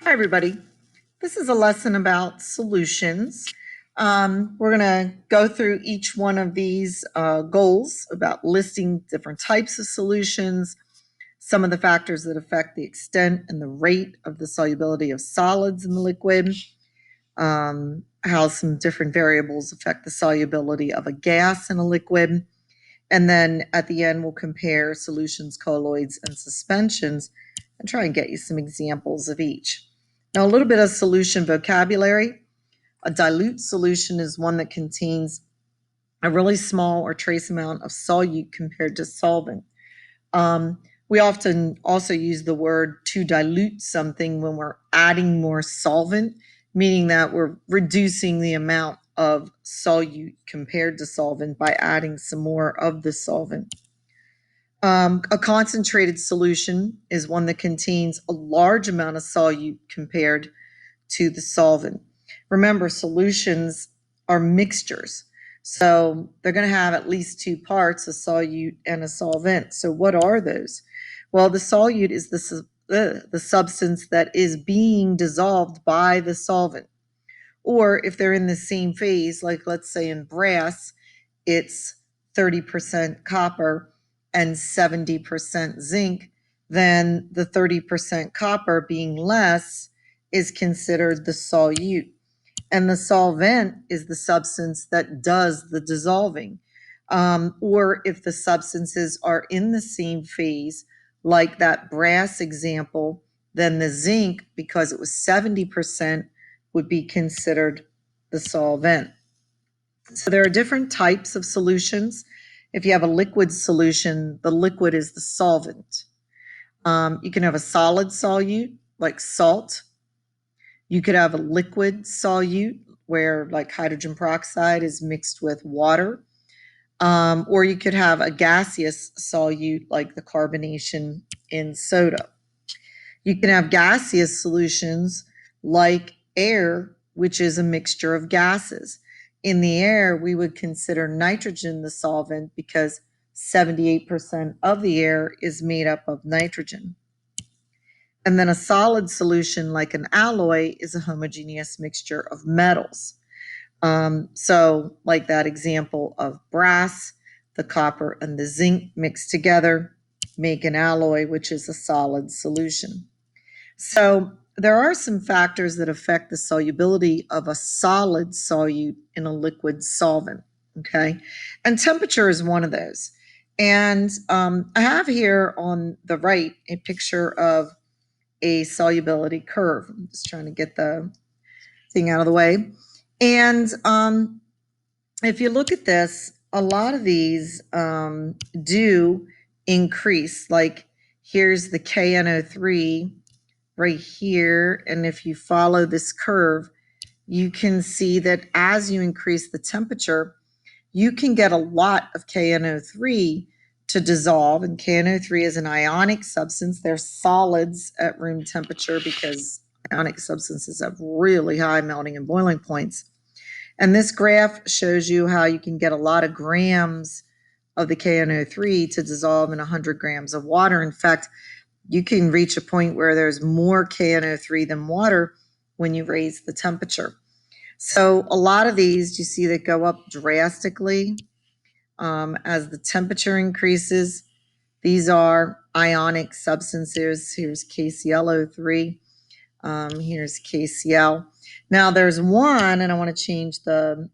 Hi, everybody. This is a lesson about solutions. We're going to go through each one of these goals about listing different types of solutions, some of the factors that affect the extent and the rate of the solubility of solids in the liquid, how some different variables affect the solubility of a gas in a liquid. And then at the end, we'll compare solutions, colloids, and suspensions and try and get you some examples of each. Now, a little bit of solution vocabulary. A dilute solution is one that contains a really small or trace amount of solute compared to solvent. We often also use the word to dilute something when we're adding more solvent, meaning that we're reducing the amount of solute compared to solvent by adding some more of the solvent. A concentrated solution is one that contains a large amount of solute compared to the solvent. Remember, solutions are mixtures. So they're going to have at least two parts, a solute and a solvent. So what are those? Well, the solute is the substance that is being dissolved by the solvent. Or if they're in the same phase, like let's say in brass, it's 30% copper and 70% zinc, then the 30% copper being less is considered the solute. And the solvent is the substance that does the dissolving. Or if the substances are in the same phase, like that brass example, then the zinc, because it was 70%, would be considered the solvent. So there are different types of solutions. If you have a liquid solution, the liquid is the solvent. You can have a solid solute, like salt. You could have a liquid solute, where like hydrogen peroxide is mixed with water. Or you could have a gaseous solute, like the carbonation in soda. You can have gaseous solutions like air, which is a mixture of gases. In the air, we would consider nitrogen the solvent because 78% of the air is made up of nitrogen. And then a solid solution like an alloy is a homogeneous mixture of metals. So like that example of brass, the copper and the zinc mixed together make an alloy, which is a solid solution. So there are some factors that affect the solubility of a solid solute in a liquid solvent, okay? And temperature is one of those. And I have here on the right a picture of a solubility curve. I'm just trying to get the thing out of the way. And if you look at this, a lot of these do increase. Like here's the KNO3 right here. And if you follow this curve, you can see that as you increase the temperature, you can get a lot of KNO3 to dissolve. And KNO3 is an ionic substance. They're solids at room temperature because ionic substances have really high melting and boiling points. And this graph shows you how you can get a lot of grams of the KNO3 to dissolve in 100 grams of water. In fact, you can reach a point where there's more KNO3 than water when you raise the temperature. So a lot of these you see that go up drastically as the temperature increases. These are ionic substances. Here's KClO3. Here's KCl. Now there's one, and I want to change the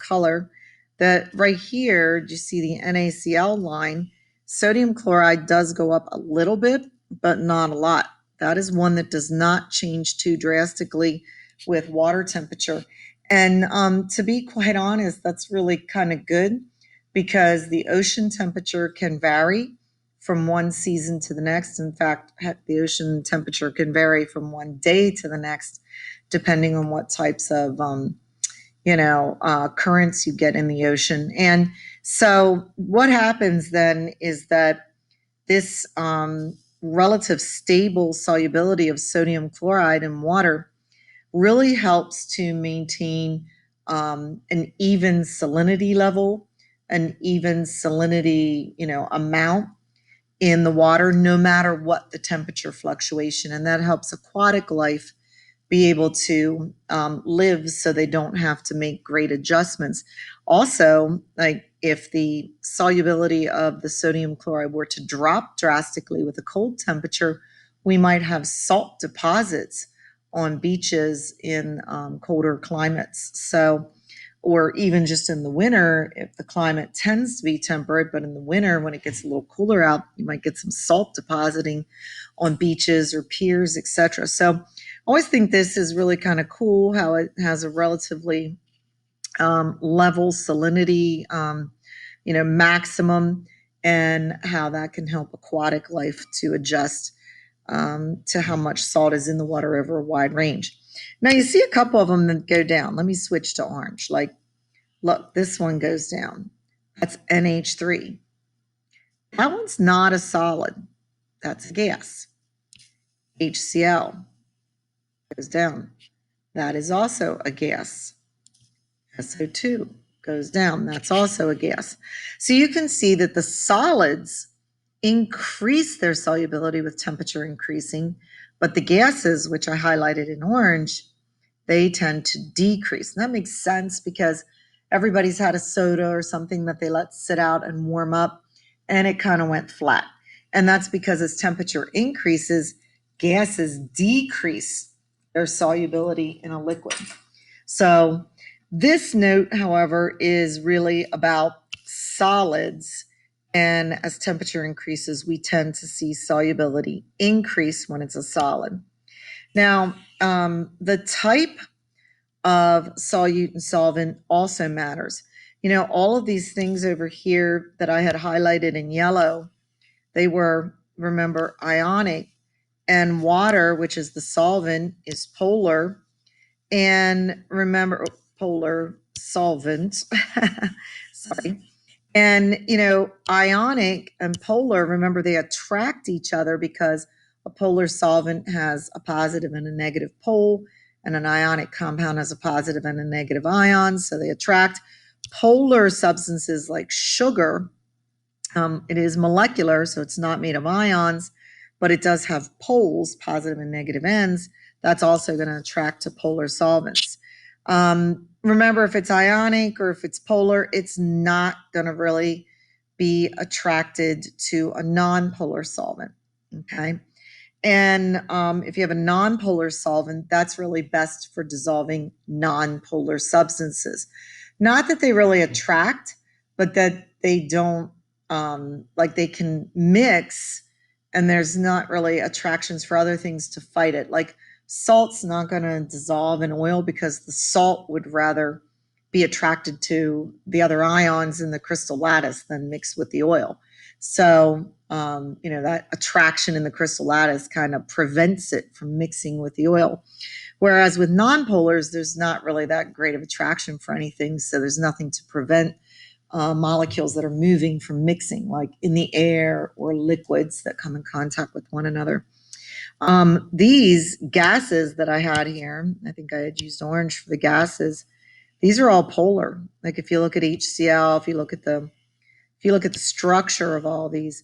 color, that right here, do you see the NaCl line? Sodium chloride does go up a little bit, but not a lot. That is one that does not change too drastically with water temperature. And to be quite honest, that's really kind of good because the ocean temperature can vary from one season to the next. In fact, the ocean temperature can vary from one day to the next, depending on what types of currents you get in the ocean. And so what happens then is that this relative stable solubility of sodium chloride in water really helps to maintain an even salinity level, an even salinity, amount in the water, no matter what the temperature fluctuation. And that helps aquatic life be able to live so they don't have to make great adjustments. Also, like if the solubility of the sodium chloride were to drop drastically with a cold temperature, we might have salt deposits on beaches in colder climates. So, or even just in the winter, if the climate tends to be temperate, but in the winter, when it gets a little cooler out, you might get some salt depositing on beaches or piers, etc. So I always think this is really kind of cool how it has a relatively level salinity, maximum, and how that can help aquatic life to adjust to how much salt is in the water over a wide range. Now you see a couple of them that go down. Let me switch to orange. Like, look, this one goes down. That's NH3. That one's not a solid. That's a gas. HCl goes down. That is also a gas. SO2 goes down. That's also a gas. So you can see that the solids increase their solubility with temperature increasing, but the gases, which I highlighted in orange, they tend to decrease. And that makes sense because everybody's had a soda or something that they let sit out and warm up, and it kind of went flat. And that's because as temperature increases, gases decrease their solubility in a liquid. So this note, however, is really about solids. And as temperature increases, we tend to see solubility increase when it's a solid. Now, the type of solute and solvent also matters. All of these things over here that I had highlighted in yellow, they were, remember, ionic, and water, which is the solvent, is polar. And remember, polar solvent, sorry. And, ionic and polar, remember, they attract each other because a polar solvent has a positive and a negative pole, and an ionic compound has a positive and a negative ion, so they attract. Polar substances like sugar, it is molecular, so it's not made of ions, but it does have poles, positive and negative ends. That's also going to attract to polar solvents. Remember, if it's ionic or if it's polar, it's not going to really be attracted to a nonpolar solvent. Okay. And if you have a nonpolar solvent, that's really best for dissolving nonpolar substances. Not that they really attract, but that they don't, like they can mix and there's not really attractions for other things to fight it. Like salt's not going to dissolve in oil because the salt would rather be attracted to the other ions in the crystal lattice than mix with the oil. So, that attraction in the crystal lattice kind of prevents it from mixing with the oil. Whereas with nonpolars, there's not really that great of attraction for anything. So there's nothing to prevent molecules that are moving from mixing, like in the air or liquids that come in contact with one another. These gases that I had here, I think I had used orange for the gases. These are all polar. Like if you look at HCl, if you look at the structure of all these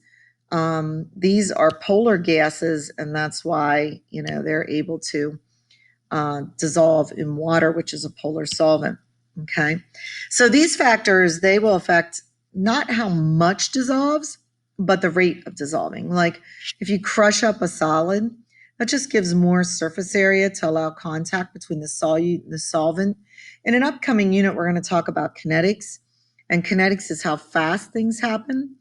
are polar gases, and that's why they're able to dissolve in water, which is a polar solvent. Okay, so these factors, they will affect not how much dissolves, but the rate of dissolving. Like if you crush up a solid, that just gives more surface area to allow contact between the solute and the solvent. In an upcoming unit, we're going to talk about kinetics, and kinetics is how fast things happen.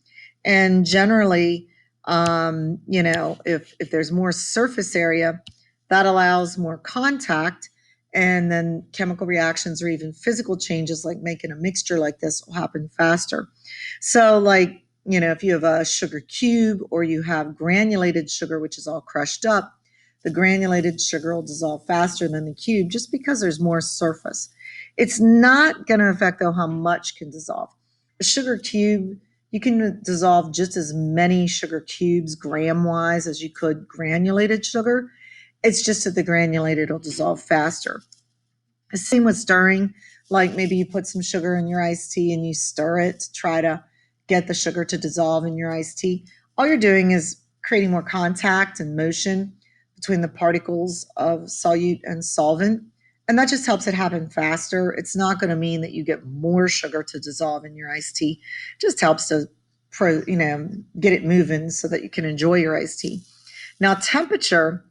And generally, if there's more surface area, that allows more contact, and then chemical reactions or even physical changes like making a mixture like this will happen faster. So like, if you have a sugar cube or you have granulated sugar, which is all crushed up, the granulated sugar will dissolve faster than the cube just because there's more surface. It's not going to affect, though, how much can dissolve. A sugar cube, you can dissolve just as many sugar cubes gram-wise as you could granulated sugar. It's just that the granulated will dissolve faster. The same with stirring. Like maybe you put some sugar in your iced tea and you stir it to try to get the sugar to dissolve in your iced tea. All you're doing is creating more contact and motion between the particles of solute and solvent. And that just helps it happen faster. It's not going to mean that you get more sugar to dissolve in your iced tea. It just helps to get it moving so that you can enjoy your iced tea. Now, temperature,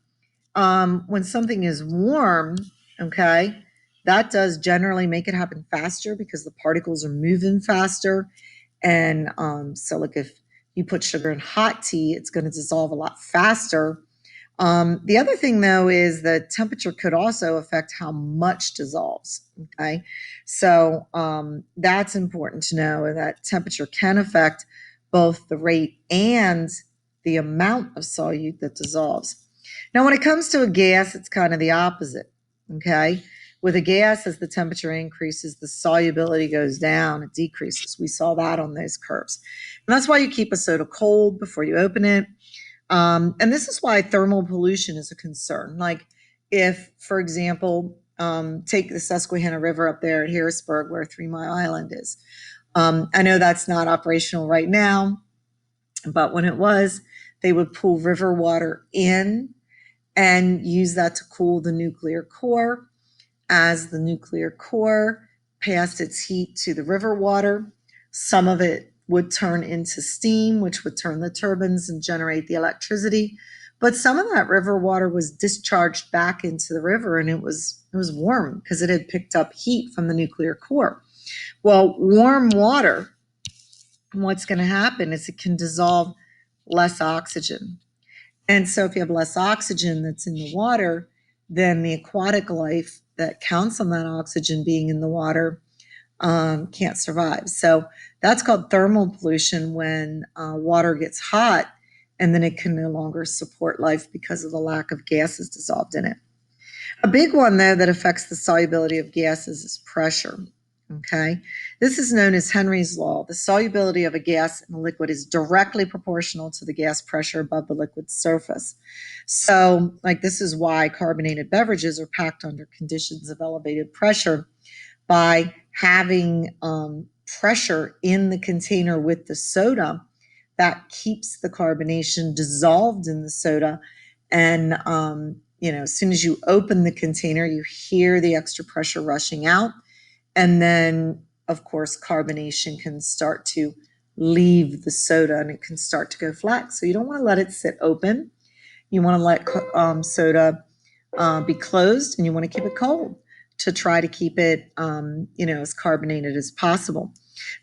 when something is warm, okay, that does generally make it happen faster because the particles are moving faster. And so, like if you put sugar in hot tea, it's going to dissolve a lot faster. The other thing, though, is that temperature could also affect how much dissolves. Okay, so that's important to know that temperature can affect both the rate and the amount of solute that dissolves. Now, when it comes to a gas, it's kind of the opposite. Okay, with a gas, as the temperature increases, the solubility goes down, it decreases. We saw that on those curves. And that's why you keep a soda cold before you open it. And this is why thermal pollution is a concern. Like if, for example, take the Susquehanna River up there at Harrisburg where 3 Mile Island is. I know that's not operational right now, but when it was, they would pull river water in and use that to cool the nuclear core. As the nuclear core passed its heat to the river water, some of it would turn into steam, which would turn the turbines and generate the electricity. But some of that river water was discharged back into the river, and it was warm because it had picked up heat from the nuclear core. Well, warm water, what's going to happen is it can dissolve less oxygen. And so if you have less oxygen that's in the water, then the aquatic life that counts on that oxygen being in the water can't survive. So that's called thermal pollution when water gets hot and then it can no longer support life because of the lack of gases dissolved in it. A big one, though, that affects the solubility of gases is pressure. Okay, this is known as Henry's law. The solubility of a gas in a liquid is directly proportional to the gas pressure above the liquid surface. So, like, this is why carbonated beverages are packed under conditions of elevated pressure by having pressure in the container with the soda that keeps the carbonation dissolved in the soda. And, as soon as you open the container, you hear the extra pressure rushing out. And then, of course, carbonation can start to leave the soda and it can start to go flat. So you don't want to let it sit open. You want to let soda be closed, and you want to keep it cold to try to keep it, as carbonated as possible.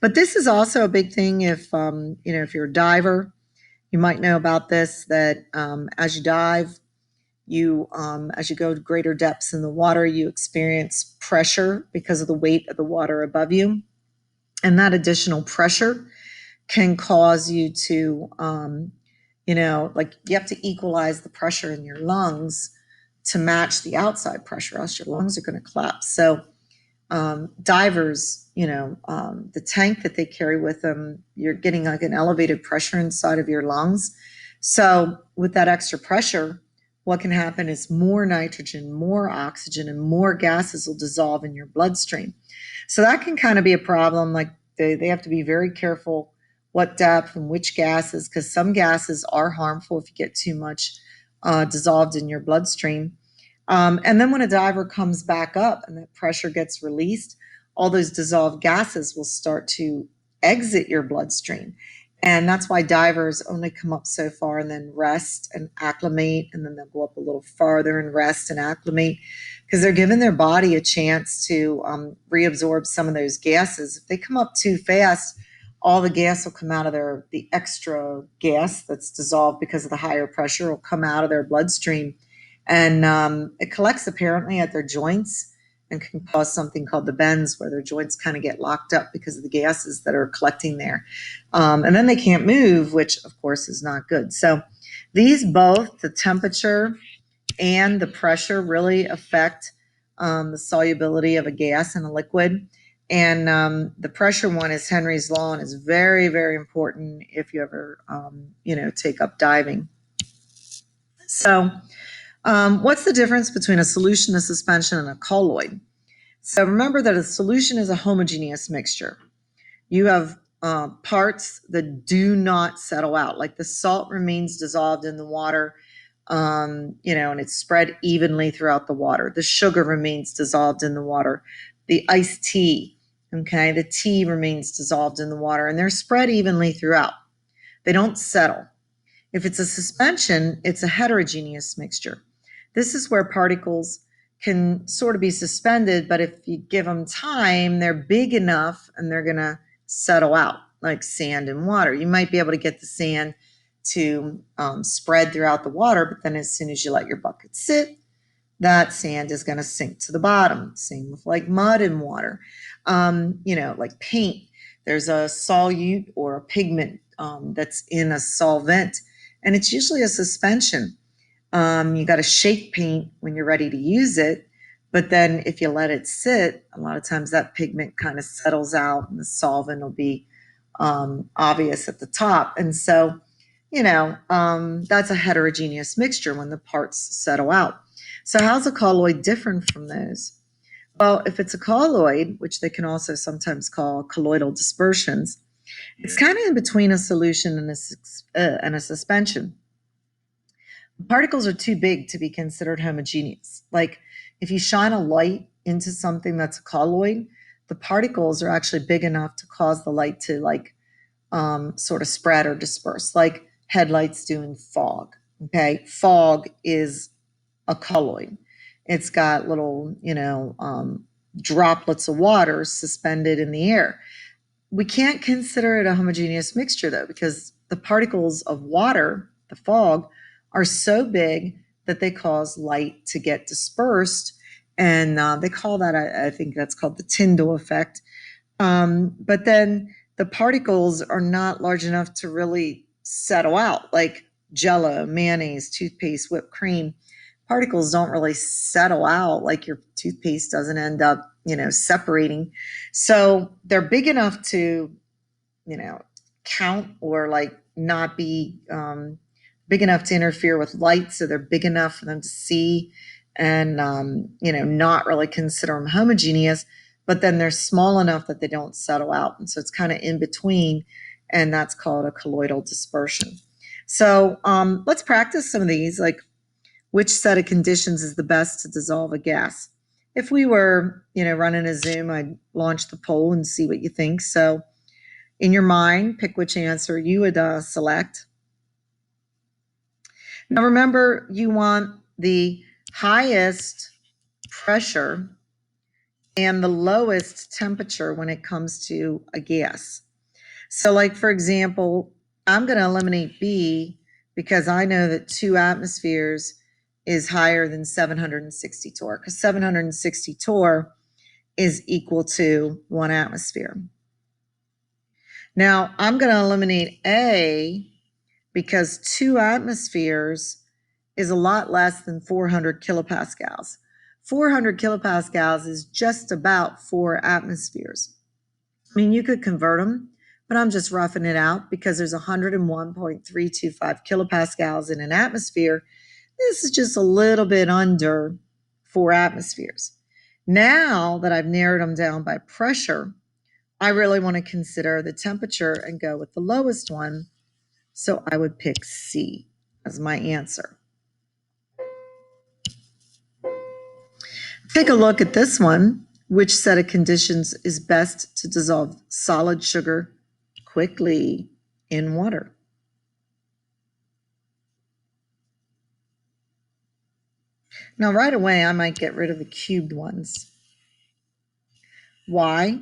But this is also a big thing if you're a diver, you might know about this, that as you dive, as you go to greater depths in the water, you experience pressure because of the weight of the water above you. And that additional pressure can cause you to, like you have to equalize the pressure in your lungs to match the outside pressure, else your lungs are going to collapse. So divers, the tank that they carry with them, you're getting like an elevated pressure inside of your lungs. So with that extra pressure, what can happen is more nitrogen, more oxygen, and more gases will dissolve in your bloodstream. So that can kind of be a problem. Like they have to be very careful what depth and which gases, because some gases are harmful if you get too much dissolved in your bloodstream. And then when a diver comes back up and that pressure gets released, all those dissolved gases will start to exit your bloodstream. And that's why divers only come up so far and then rest and acclimate, and then they'll go up a little farther and rest and acclimate, because they're giving their body a chance to reabsorb some of those gases. If they come up too fast, all the gas will come out of the extra gas that's dissolved because of the higher pressure will come out of their bloodstream. And it collects apparently at their joints and can cause something called the bends, where their joints kind of get locked up because of the gases that are collecting there. And then they can't move, which of course is not good. So these both, the temperature and the pressure, really affect the solubility of a gas in a liquid. And the pressure one is Henry's law and is very, very important if you ever, take up diving. So what's the difference between a solution, a suspension, and a colloid? So remember that a solution is a homogeneous mixture. You have parts that do not settle out, like the salt remains dissolved in the water and it's spread evenly throughout the water. The sugar remains dissolved in the water. The iced tea, okay, the tea remains dissolved in the water, and they're spread evenly throughout. They don't settle. If it's a suspension, it's a heterogeneous mixture. This is where particles can sort of be suspended, but if you give them time, they're big enough and they're going to settle out like sand and water. You might be able to get the sand to spread throughout the water, but then as soon as you let your bucket sit, that sand is going to sink to the bottom. Same with like mud and water. Like paint, there's a solute or a pigment that's in a solvent, and it's usually a suspension. You got to shake paint when you're ready to use it, but then if you let it sit, a lot of times that pigment kind of settles out and the solvent will be obvious at the top. And so, that's a heterogeneous mixture when the parts settle out. So how's a colloid different from those? Well, if it's a colloid, which they can also sometimes call colloidal dispersions, it's kind of in between a solution and a suspension. Particles are too big to be considered homogeneous. Like if you shine a light into something that's a colloid, the particles are actually big enough to cause the light to sort of spread or disperse, like headlights do in fog. Okay, fog is a colloid. It's got little, droplets of water suspended in the air. We can't consider it a homogeneous mixture though, because the particles of water, the fog, are so big that they cause light to get dispersed. And they call that, I think that's called the Tyndall effect. But then the particles are not large enough to really settle out, like Jello, mayonnaise, toothpaste, whipped cream. Particles don't really settle out, like your toothpaste doesn't end up, separating. So they're big enough to, count or like not be big enough to interfere with light. So they're big enough for them to see and, not really consider them homogeneous, but then they're small enough that they don't settle out. And so it's kind of in between, and that's called a colloidal dispersion. So let's practice some of these, like which set of conditions is the best to dissolve a gas. If we were, running a Zoom, I'd launch the poll and see what you think. So in your mind, pick which answer you would select. Now remember, you want the highest pressure and the lowest temperature when it comes to a gas. So like, for example, I'm going to eliminate B because I know that 2 atmospheres is higher than 760 torr, because 760 torr is equal to 1 atmosphere. Now I'm going to eliminate A because 2 atmospheres is a lot less than 400 kilopascals. 400 kilopascals is just about 4 atmospheres. I mean, you could convert them, but I'm just roughing it out because there's 101.325 kilopascals in an atmosphere. This is just a little bit under 4 atmospheres. Now that I've narrowed them down by pressure, I really want to consider the temperature and go with the lowest one. So I would pick C as my answer. Take a look at this one. Which set of conditions is best to dissolve solid sugar quickly in water? Now, right away, I might get rid of the cubed ones. Why?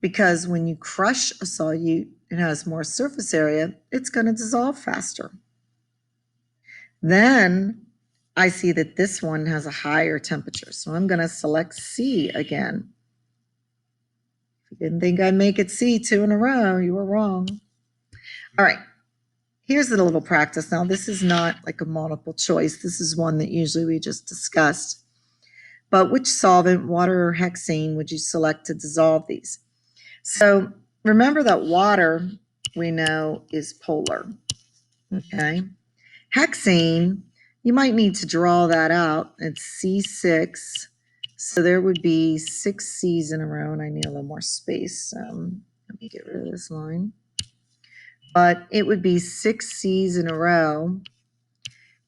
Because when you crush a solute, it has more surface area, it's going to dissolve faster. Then I see that this one has a higher temperature, so I'm going to select C again. If you didn't think I'd make it C 2 in a row, you were wrong. All right, here's a little practice. Now, this is not like a multiple choice. This is one that usually we just discussed. But which solvent, water or hexane, would you select to dissolve these? So remember that water, we know, is polar, okay? Hexane, you might need to draw that out. It's C6. So there would be 6 C's in a row, and I need a little more space. Let me get rid of this line. But it would be 6 C's in a row.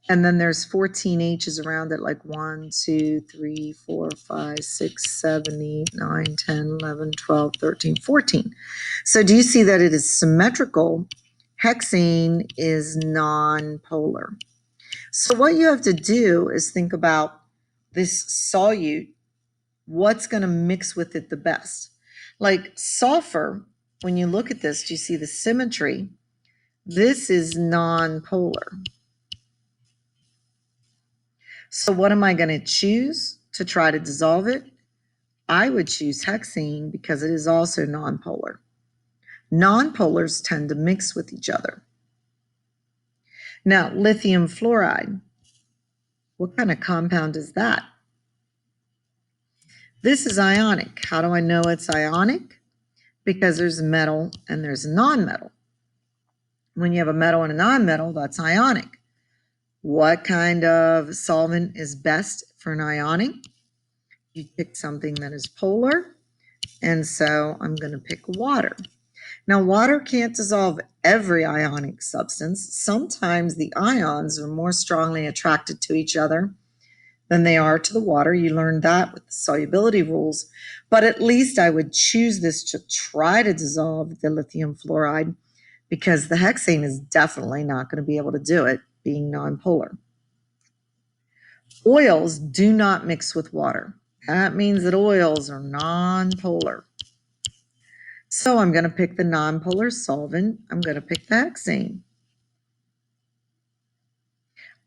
And then there's 14 H's around it, like 1, 2, 3, 4, 5, 6, 7, 8, 9, 10, 11, 12, 13, 14. So do you see that it is symmetrical? Hexane is nonpolar. So what you have to do is think about this solute, what's going to mix with it the best. Like sulfur, when you look at this, do you see the symmetry? This is nonpolar. So what am I going to choose to try to dissolve it? I would choose hexane because it is also nonpolar. Nonpolars tend to mix with each other. Now, lithium fluoride, what kind of compound is that? This is ionic. How do I know it's ionic? Because there's metal and there's non-metal. When you have a metal and a non-metal, that's ionic. What kind of solvent is best for an ionic? You pick something that is polar, and so I'm going to pick water. Now, water can't dissolve every ionic substance. Sometimes the ions are more strongly attracted to each other than they are to the water. You learned that with the solubility rules. But at least I would choose this to try to dissolve the lithium fluoride because the hexane is definitely not going to be able to do it, being nonpolar. Oils do not mix with water. That means that oils are nonpolar. So I'm going to pick the nonpolar solvent. I'm going to pick the hexane.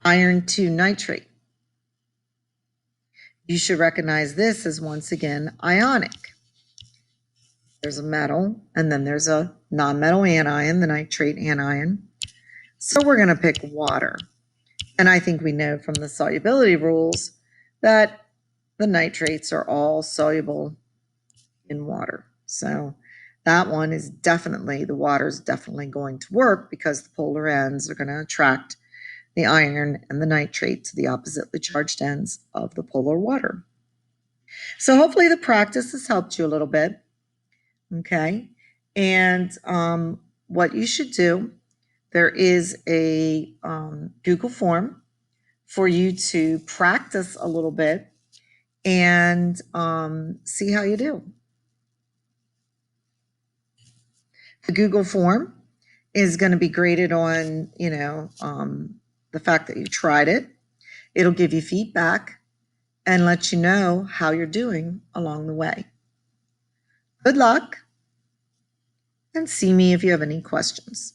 Iron 2 nitrate. You should recognize this as, once again, ionic. There's a metal, and then there's a nonmetal anion, the nitrate anion. So we're going to pick water. And I think we know from the solubility rules that the nitrates are all soluble in water. So that one is definitely, the water is definitely going to work because the polar ends are going to attract the iron and the nitrate to the oppositely charged ends of the polar water. So hopefully the practice has helped you a little bit. Okay. And what you should do, there is a Google form for you to practice a little bit and see how you do. The Google form is going to be graded on, the fact that you tried it. It'll give you feedback and let you know how you're doing along the way. Good luck, and see me if you have any questions.